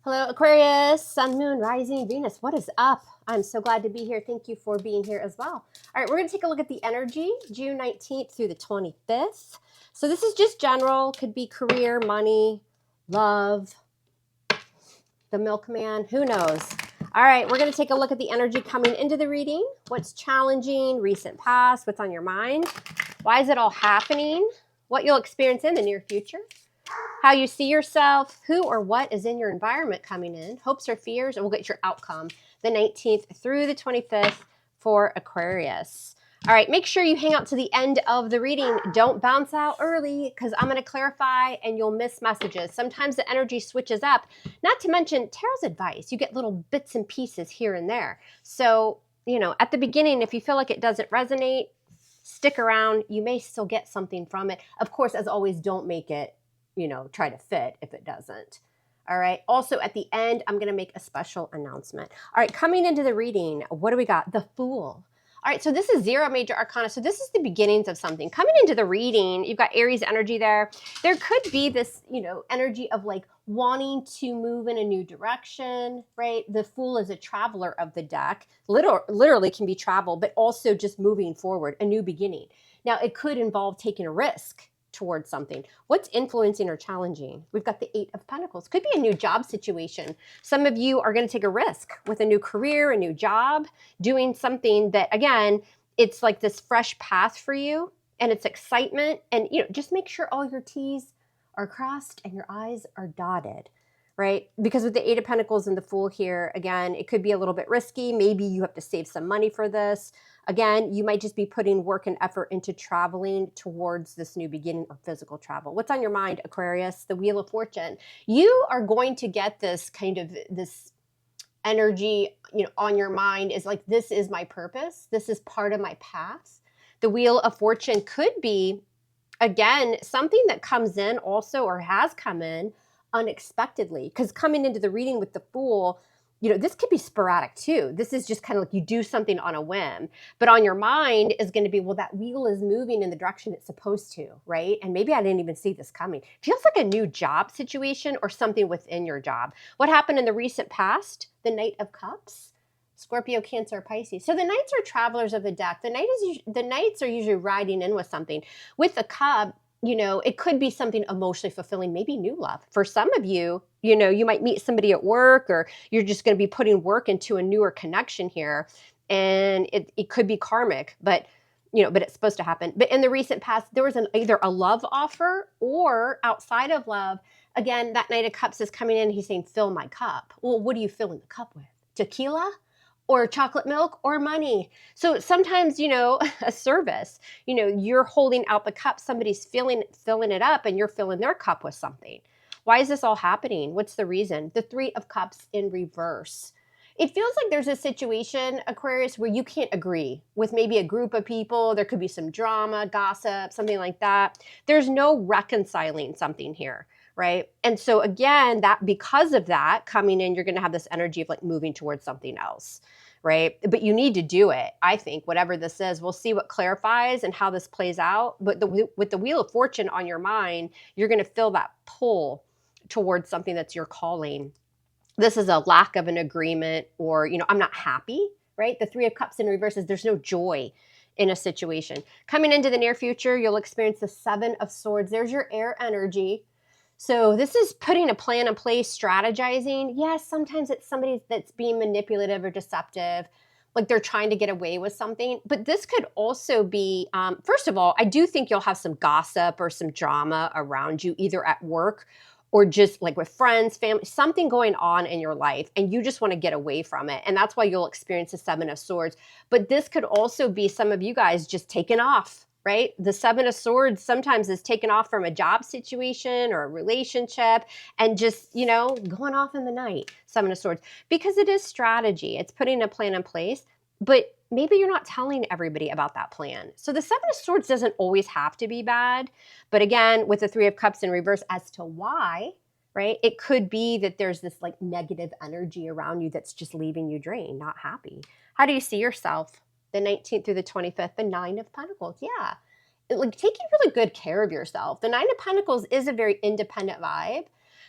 Hello, Aquarius, Sun, Moon, Rising, Venus. What is up? I'm so glad to be here. Thank you for being here as well. All right, we're going to take a look at the energy, June 19th through the 25th. So this is just general, could be career, money, love, the milkman, who knows? All right, we're going to take a look at the energy coming into the reading. What's challenging, recent past, what's on your mind? Why is it all happening? What you'll experience in the near future? How you see yourself, who or what is in your environment coming in, hopes or fears, and we'll get your outcome the 19th through the 25th for Aquarius. All right, make sure you hang out to the end of the reading. Don't bounce out early because I'm going to clarify and you'll miss messages. Sometimes the energy switches up, not to mention tarot's advice. You get little bits and pieces here and there. So, at the beginning, if you feel like it doesn't resonate, stick around. You may still get something from it. Of course, as always, don't make it try to fit if it doesn't. All right. Also, at the end, I'm going to make a special announcement. All right. Coming into the reading, what do we got? The Fool. All right. So this is zero major arcana. So this is the beginnings of something. Coming into the reading, you've got Aries energy there. There could be this, energy of like wanting to move in a new direction, right? The Fool is a traveler of the deck. Literally can be travel, but also just moving forward, a new beginning. Now, it could involve taking a risk towards something. What's influencing or challenging? We've got the Eight of Pentacles. Could be a new job situation. Some of you are going to take a risk with a new career, a new job, doing something that, again, it's like this fresh path for you and it's excitement. And, just make sure all your T's are crossed and your I's are dotted, right? Because with the Eight of Pentacles and the Fool here, again, it could be a little bit risky. Maybe you have to save some money for this. Again, you might just be putting work and effort into traveling towards this new beginning or physical travel. What's on your mind, Aquarius? The Wheel of Fortune. You are going to get this kind of this energy, on your mind is like, this is my purpose. This is part of my path. The Wheel of Fortune could be, again, something that comes in also or has come in unexpectedly. Because coming into the reading with the Fool, this could be sporadic too. This is just kind of like you do something on a whim, but on your mind is going to be, well, that wheel is moving in the direction it's supposed to, right? And maybe I didn't even see this coming. Feels like a new job situation or something within your job. What happened in the recent past? The Knight of Cups, Scorpio, Cancer, Pisces. So the Knights are travelers of the deck. The Knights are usually riding in with something. With the Cup, it could be something emotionally fulfilling, maybe new love. For some of you, you might meet somebody at work or you're just going to be putting work into a newer connection here. And it could be karmic, but it's supposed to happen. But in the recent past, there was either a love offer or outside of love. Again, that Knight of Cups is coming in. He's saying, fill my cup. Well, what are you filling the cup with? Tequila? Or chocolate milk or money. So sometimes, a service, you're holding out the cup, somebody's filling it up and you're filling their cup with something. Why is this all happening? What's the reason? The Three of Cups in reverse. It feels like there's a situation, Aquarius, where you can't agree with maybe a group of people. There could be some drama, gossip, something like that. There's no reconciling something here. Right. And so again, that because of that coming in, you're going to have this energy of like moving towards something else. Right. But you need to do it. I think whatever this is, we'll see what clarifies and how this plays out. But with the Wheel of Fortune on your mind, you're going to feel that pull towards something that's your calling. This is a lack of an agreement or, I'm not happy. Right. The Three of Cups in reverse is there's no joy in a situation. Coming into the near future, you'll experience the Seven of Swords. There's your air energy. So this is putting a plan in place, strategizing. Yes, sometimes it's somebody that's being manipulative or deceptive, like they're trying to get away with something. But this could also be, first of all, I do think you'll have some gossip or some drama around you, either at work or just like with friends, family, something going on in your life, and you just want to get away from it. And that's why you'll experience the Seven of Swords. But this could also be some of you guys just taking off. Right? The Seven of Swords sometimes is taken off from a job situation or a relationship and just, going off in the night, Seven of Swords, because it is strategy. It's putting a plan in place, but maybe you're not telling everybody about that plan. So the Seven of Swords doesn't always have to be bad. But again, with the Three of Cups in reverse as to why, right? It could be that there's this like negative energy around you that's just leaving you drained, not happy. How do you see yourself? The 19th through the 25th, the Nine of Pentacles. Yeah. Like taking really good care of yourself. The Nine of Pentacles is a very independent vibe,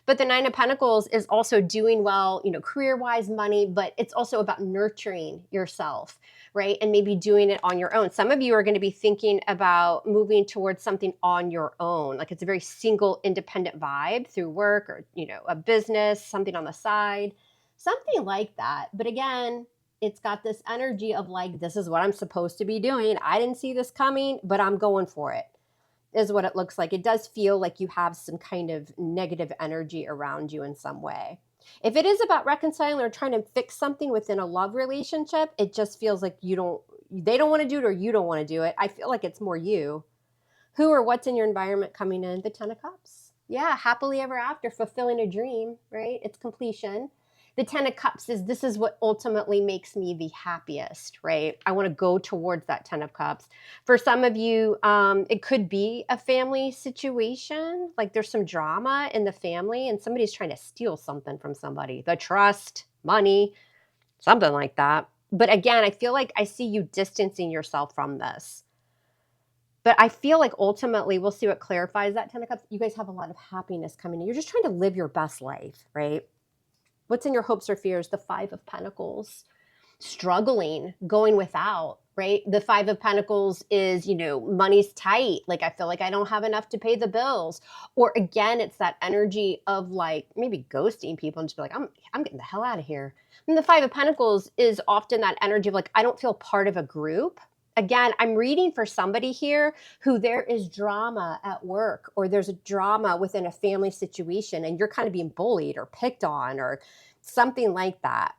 But the Nine of Pentacles is also doing well, you know, career-wise, money, but it's also about nurturing yourself, right? And maybe doing it on your own. Some of you are going to be thinking about moving towards something on your own. Like it's a very single, independent vibe through work or, you know, a business, something on the side, something like that. But again, it's got this energy of like, this is what I'm supposed to be doing. I didn't see this coming, but I'm going for it, is what it looks like. It does feel like you have some kind of negative energy around you in some way. If it is about reconciling or trying to fix something within a love relationship, it just feels like they don't want to do it or you don't want to do it. I feel like it's more you. Who or what's in your environment coming in? The Ten of Cups. Yeah, happily ever after, fulfilling a dream, right? It's completion. The Ten of Cups is, this is what ultimately makes me the happiest, right? I want to go towards that Ten of Cups. For some of you, it could be a family situation. Like there's some drama in the family and somebody's trying to steal something from somebody. The trust, money, something like that. But again, I feel like I see you distancing yourself from this. But I feel like ultimately, we'll see what clarifies that Ten of Cups. You guys have a lot of happiness coming in. You're just trying to live your best life, right? What's in your hopes or fears? The Five of Pentacles. Struggling, going without, right? The Five of Pentacles is, you know, money's tight. Like, I feel like I don't have enough to pay the bills. Or again, it's that energy of like maybe ghosting people and just be like, I'm getting the hell out of here. And the Five of Pentacles is often that energy of like, I don't feel part of a group. Again, I'm reading for somebody here who there is drama at work or there's a drama within a family situation and you're kind of being bullied or picked on or something like that.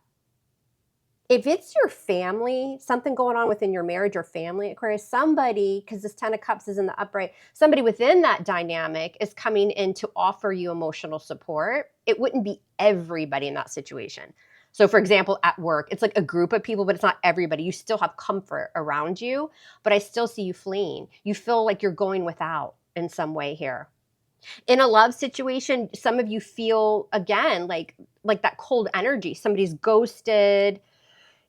If it's your family, something going on within your marriage or family, Aquarius, somebody, because this Ten of Cups is in the upright, somebody within that dynamic is coming in to offer you emotional support. It wouldn't be everybody in that situation. So for example, at work, it's like a group of people, but it's not everybody. You still have comfort around you, but I still see you fleeing. You feel like you're going without in some way here. In a love situation, some of you feel, again, like that cold energy. Somebody's ghosted,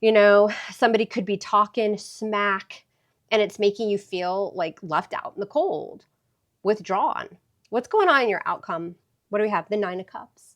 you know, somebody could be talking smack and it's making you feel like left out in the cold, withdrawn. What's going on in your outcome? What do we have? The Nine of Cups.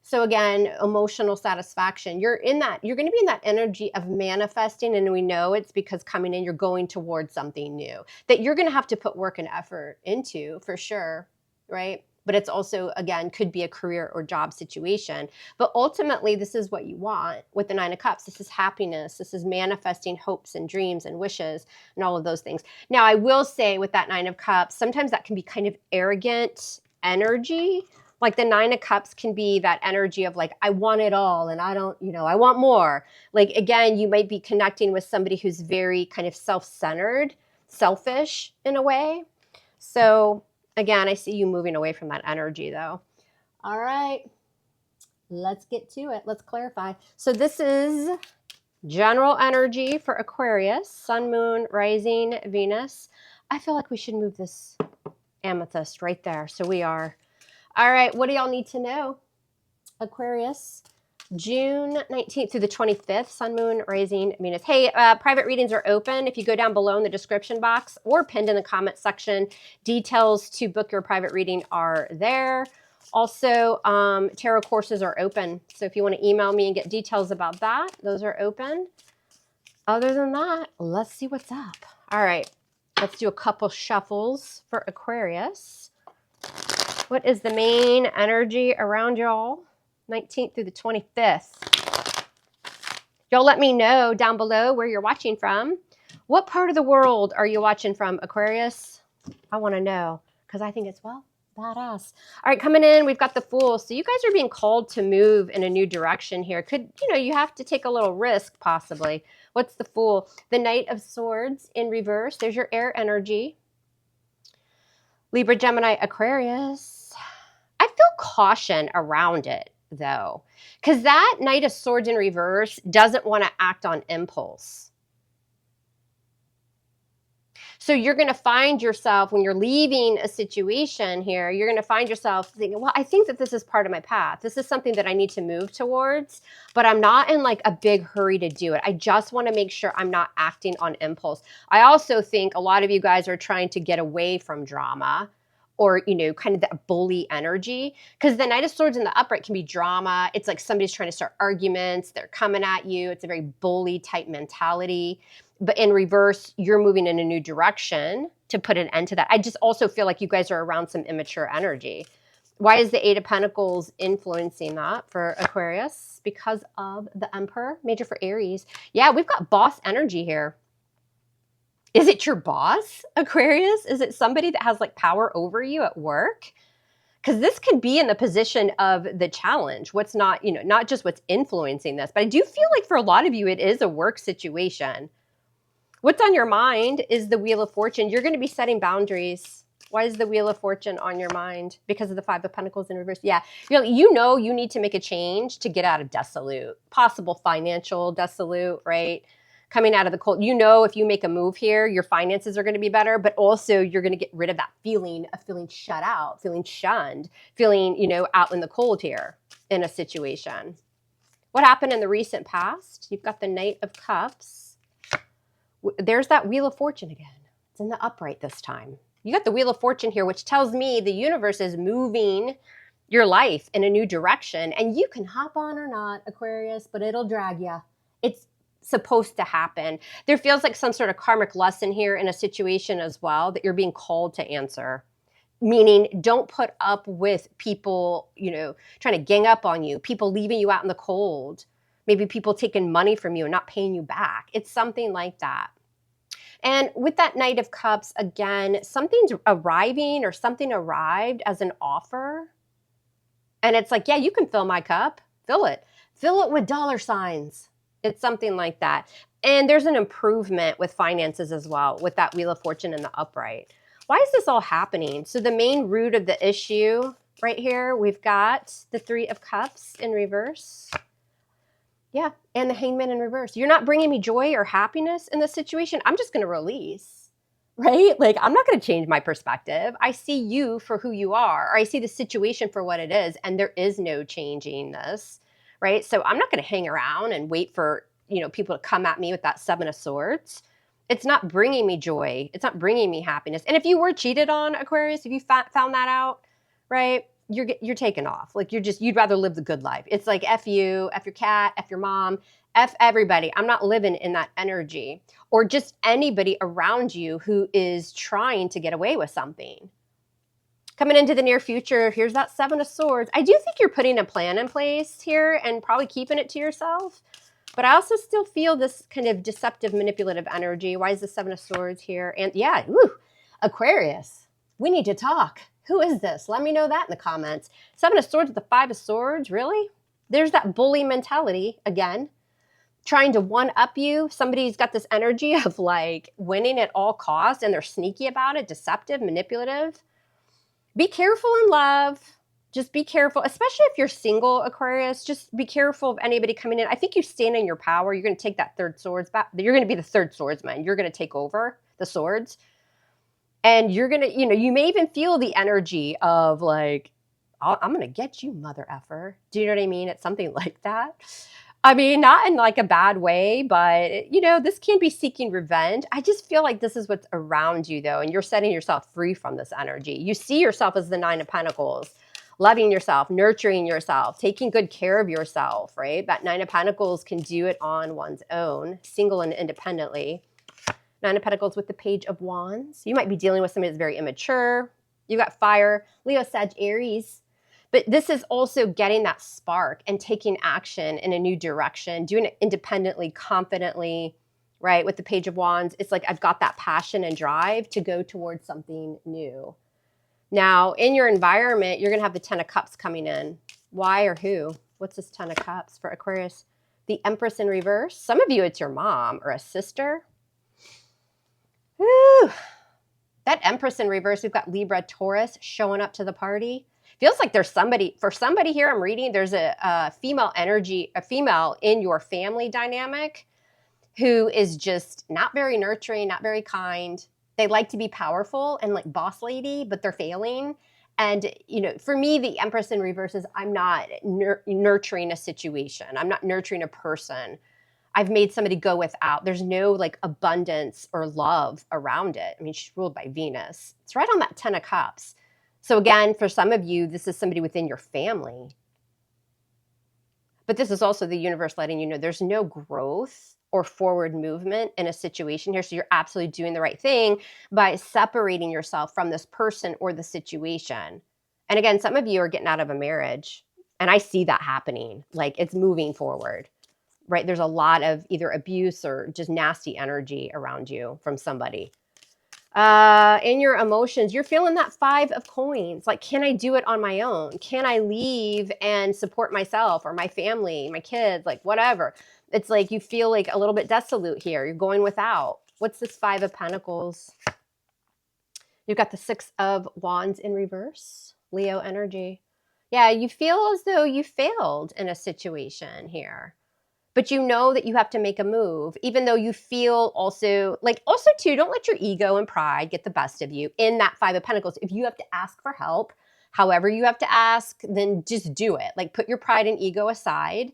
So again, emotional satisfaction. You're going to be in that energy of manifesting, and we know it's because coming in, you're going towards something new that you're going to have to put work and effort into for sure, right? But it's also, again, could be a career or job situation. But ultimately, this is what you want with the Nine of Cups. This is happiness. This is manifesting hopes and dreams and wishes and all of those things. Now, I will say with that Nine of Cups, sometimes that can be kind of arrogant energy. Like the Nine of Cups can be that energy of like, I want it all and I don't, you know, I want more. Like, again, you might be connecting with somebody who's very kind of self-centered, selfish in a way. So again, I see you moving away from that energy though. All right, let's get to it. Let's clarify. So this is general energy for Aquarius, Sun, Moon, Rising, Venus. I feel like we should move this amethyst right there. So we are. All right, what do y'all need to know? Aquarius, June 19th through the 25th, Sun, Moon, Rising, Venus. Hey, private readings are open. If you go down below in the description box or pinned in the comment section, details to book your private reading are there. Also, tarot courses are open. So if you want to email me and get details about that, those are open. Other than that, let's see what's up. All right, let's do a couple shuffles for Aquarius. What is the main energy around y'all? 19th through the 25th. Y'all let me know down below where you're watching from. What part of the world are you watching from, Aquarius? I want to know because I think it's, well, badass. All right, coming in, we've got the Fool. So you guys are being called to move in a new direction here. Could, you know, you have to take a little risk possibly. What's the Fool? The Knight of Swords in reverse. There's your air energy. Libra, Gemini, Aquarius. I feel caution around it though, because that Knight of Swords in reverse doesn't want to act on impulse. So you're going to find yourself when you're leaving a situation here, you're going to find yourself thinking, well, I think that this is part of my path. This is something that I need to move towards, but I'm not in like a big hurry to do it. I just want to make sure I'm not acting on impulse. I also think a lot of you guys are trying to get away from drama or, kind of that bully energy. Because the Knight of Swords in the upright can be drama. It's like somebody's trying to start arguments. They're coming at you. It's a very bully type mentality. But in reverse, you're moving in a new direction to put an end to that. I just also feel like you guys are around some immature energy. Why is the Eight of Pentacles influencing that for Aquarius? Because of the Emperor, major for Aries. Yeah, we've got boss energy here. Is it your boss, Aquarius? Is it somebody that has like power over you at work? Because this could be in the position of the challenge. What's not, not just what's influencing this, but I do feel like for a lot of you, it is a work situation. What's on your mind is the Wheel of Fortune. You're going to be setting boundaries. Why is the Wheel of Fortune on your mind? Because of the Five of Pentacles in reverse. Yeah, you need to make a change to get out of desolate, possible financial desolate, right? Coming out of the cold. If you make a move here, your finances are going to be better, but also you're going to get rid of that feeling of feeling shut out, feeling shunned, feeling, out in the cold here in a situation. What happened in the recent past? You've got the Knight of Cups. There's that Wheel of Fortune again. It's in the upright this time. You got the Wheel of Fortune here, which tells me the universe is moving your life in a new direction. And you can hop on or not, Aquarius, but it'll drag you. It's supposed to happen. There feels like some sort of karmic lesson here in a situation as well that you're being called to answer. Meaning, don't put up with people, trying to gang up on you, people leaving you out in the cold, maybe people taking money from you and not paying you back. It's something like that. And with that Knight of Cups, again, something's arriving or something arrived as an offer. And it's like, yeah, you can fill my cup. Fill it. Fill it with dollar signs. It's something like that. And there's an improvement with finances as well with that Wheel of Fortune in the upright. Why is this all happening? So the main root of the issue right here, we've got the Three of Cups in reverse. Yeah, and the Hangman in reverse. You're not bringing me joy or happiness in this situation. I'm just going to release, right? Like, I'm not going to change my perspective. I see you for who you are, or I see the situation for what it is, and there is no changing this, right? So I'm not going to hang around and wait for, people to come at me with that Seven of Swords. It's not bringing me joy. It's not bringing me happiness. And if you were cheated on, Aquarius, if you found that out, right? You're taken off. Like you'd rather live the good life. It's like F you, F your cat, F your mom, F everybody. I'm not living in that energy. Or just anybody around you who is trying to get away with something. Coming into the near future, here's that Seven of Swords. I do think you're putting a plan in place here and probably keeping it to yourself. But I also still feel this kind of deceptive, manipulative energy. Why is the Seven of Swords here? And yeah, Aquarius, we need to talk. Who is this? Let me know that in the comments. Seven of Swords with the Five of Swords, really? There's that bully mentality again, trying to one-up you. Somebody's got this energy of like winning at all costs and they're sneaky about it, deceptive, manipulative. Be careful in love. Just be careful, especially if you're single, Aquarius. Just be careful of anybody coming in. I think you stand in your power. You're going to take that third swords back. You're going to be the third swordsman. You're going to take over the swords. And you're going to, you may even feel the energy of like, I'm going to get you, mother effer. Do you know what I mean? It's something like that. I mean, not in like a bad way, but this can be seeking revenge. I just feel like this is what's around you though. And you're setting yourself free from this energy. You see yourself as the Nine of Pentacles, loving yourself, nurturing yourself, taking good care of yourself, right? That Nine of Pentacles can do it on one's own, single and independently. Nine of Pentacles with the Page of Wands. You might be dealing with somebody that's very immature. You got fire, Leo, Sag, Aries. But this is also getting that spark and taking action in a new direction, doing it independently, confidently, right? With the Page of Wands, it's like I've got that passion and drive to go towards something new. Now, in your environment, you're going to have the Ten of Cups coming in. Why or who? What's this Ten of Cups for Aquarius? The Empress in reverse. Some of you, it's your mom or a sister. Whew. That Empress in reverse, we've got Libra, Taurus showing up to the party. Feels like there's somebody here I'm reading, there's a female energy, a female in your family dynamic who is just not very nurturing, not very kind. They like to be powerful and like boss lady, but they're failing. And, for me, the Empress in reverse is I'm not nurturing a situation. I'm not nurturing a person. I've made somebody go without. There's no like abundance or love around it. I mean, she's ruled by Venus. It's right on that Ten of Cups. So again, for some of you, this is somebody within your family. But this is also the universe letting you know there's no growth or forward movement in a situation here. So you're absolutely doing the right thing by separating yourself from this person or the situation. And again, some of you are getting out of a marriage, and I see that happening. Like, it's moving forward, right? There's a lot of either abuse or just nasty energy around you from somebody. In your emotions, you're feeling that 5 of coins. Like, can I do it on my own? Can I leave and support myself or my family, my kids, like whatever? It's like you feel like a little bit desolate here. You're going without. What's this 5 of Pentacles? You've got the 6 of Wands in reverse, Leo energy. Yeah, you feel as though you failed in a situation here. But you know that you have to make a move, even though you feel also too, don't let your ego and pride get the best of you in that 5 of Pentacles. If you have to ask for help, however you have to ask, then just do it. Like, put your pride and ego aside,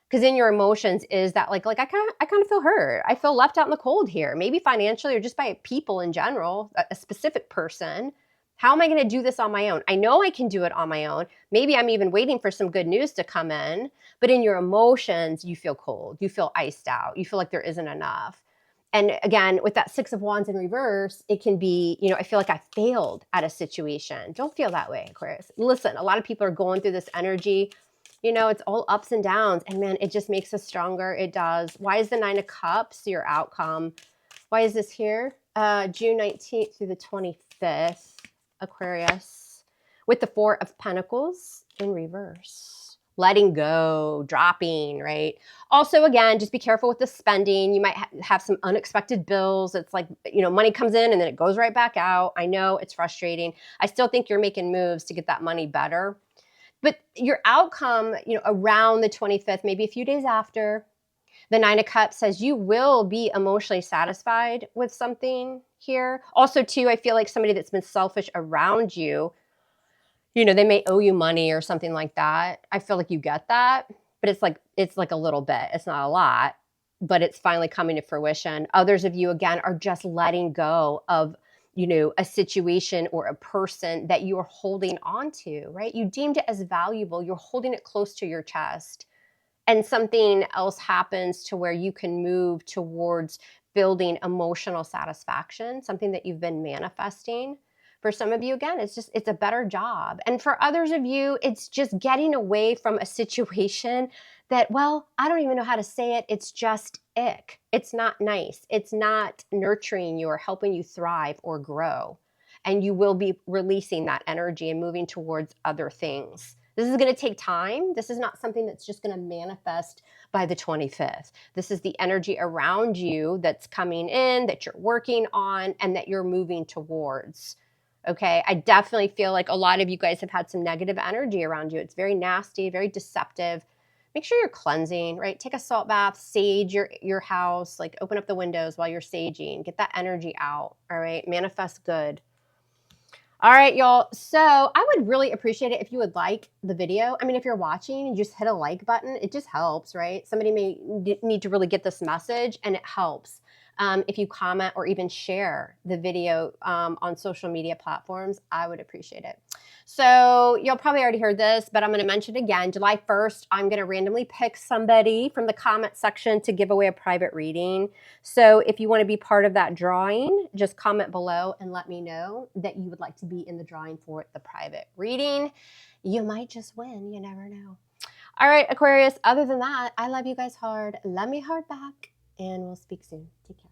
because in your emotions is that like I kind of feel hurt. I feel left out in the cold here, maybe financially or just by people in general, a specific person. How am I going to do this on my own? I know I can do it on my own. Maybe I'm even waiting for some good news to come in, but in your emotions, you feel cold. You feel iced out. You feel like there isn't enough. And again, with that 6 of Wands in reverse, it can be, I feel like I failed at a situation. Don't feel that way, Aquarius. Listen, a lot of people are going through this energy. It's all ups and downs. And man, it just makes us stronger. It does. Why is the 9 of Cups your outcome? Why is this here? June 19th through the 25th. Aquarius, with the 4 of Pentacles in reverse. Letting go, dropping, right? Also, again, just be careful with the spending. You might have some unexpected bills. It's like, money comes in and then it goes right back out. I know it's frustrating. I still think you're making moves to get that money better. But your outcome, around the 25th, maybe a few days after, the 9 of Cups says you will be emotionally satisfied with something here. Also, too, I feel like somebody that's been selfish around you, they may owe you money or something like that. I feel like you get that, but it's like a little bit. It's not a lot, but it's finally coming to fruition. Others of you, again, are just letting go of, a situation or a person that you're holding on to, right? You deemed it as valuable. You're holding it close to your chest. And something else happens to where you can move towards building emotional satisfaction, something that you've been manifesting. For some of you, again, it's a better job. And for others of you, it's just getting away from a situation that, well, I don't even know how to say it. It's just ick. It's not nice. It's not nurturing you or helping you thrive or grow. And you will be releasing that energy and moving towards other things. This is going to take time. This is not something that's just going to manifest by the 25th. This is the energy around you that's coming in, that you're working on, and that you're moving towards. Okay, I definitely feel like a lot of you guys have had some negative energy around you. It's very nasty, very deceptive. Make sure you're cleansing, right? Take a salt bath, sage your house, like open up the windows while you're saging. Get that energy out, all right? Manifest good. All right, y'all. So I would really appreciate it if you would like the video. I mean, if you're watching, you just hit a like button. It just helps, right? Somebody may need to really get this message, and it helps. If you comment or even share the video on social media platforms, I would appreciate it. So you'll probably already heard this, but I'm going to mention it again. July 1st, I'm going to randomly pick somebody from the comment section to give away a private reading. So if you want to be part of that drawing, just comment below and let me know that you would like to be in the drawing for the private reading. You might just win. You never know. All right, Aquarius, other than that, I love you guys hard. Love me hard back, and we'll speak soon. Take care.